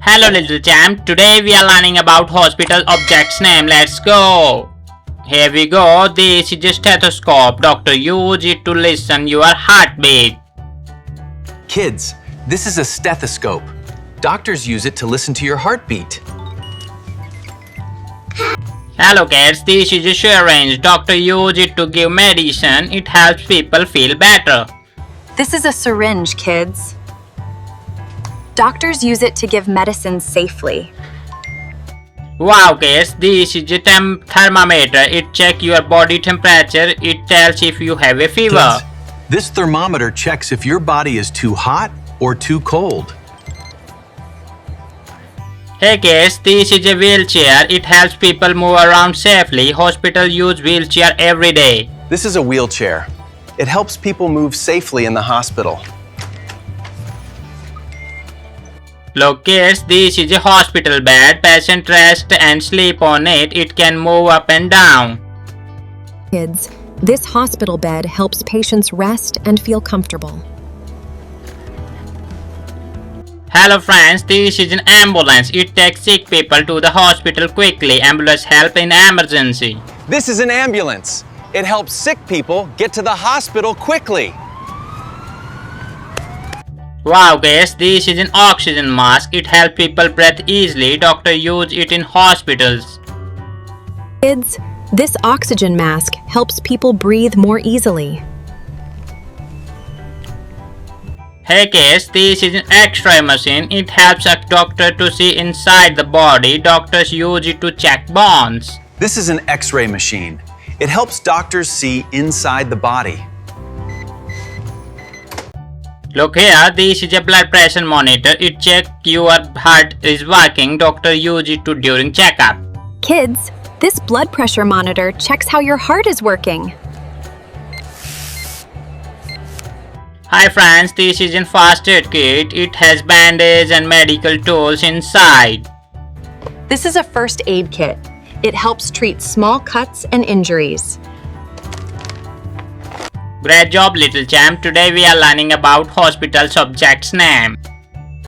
Hello little champ, today we are learning about hospital objects name. Let's go. Here we go. This is a stethoscope. Doctor use it to listen your heartbeat. Kids, this is a stethoscope. Doctors use it to listen to your heartbeat. Hello kids, this is a syringe. Doctor use it to give medicine. It helps people feel better. This is a syringe, kids. Doctors use it to give medicine safely. Wow kids, this is a thermometer. It checks your body temperature. It tells if you have a fever. Kids, this thermometer checks if your body is too hot or too cold. Hey kids, this is a wheelchair. It helps people move around safely. Hospitals use wheelchair every day. This is a wheelchair. It helps people move safely in the hospital. Look kids, this is a hospital bed. Patient rest and sleep on it. It can move up and down. Kids, this hospital bed helps patients rest and feel comfortable. Hello friends, this is an ambulance. It takes sick people to the hospital quickly. Ambulance help in emergency. This is an ambulance. It helps sick people get to the hospital quickly. Wow guys, this is an oxygen mask. It helps people breathe easily. Doctor use it in hospitals. Kids, this oxygen mask helps people breathe more easily. Hey kids, this is an X-ray machine. It helps a doctor to see inside the body. Doctors use it to check bones. This is an X-ray machine. It helps doctors see inside the body. Look here, this is a blood pressure monitor. It checks your heart is working. Doctor use it during checkup. Kids, this blood pressure monitor checks how your heart is working. Hi friends, this is a first aid kit. It has bandages and medical tools inside. This is a first aid kit. It helps treat small cuts and injuries. Great job little champ. Today we are learning about hospital subjects name.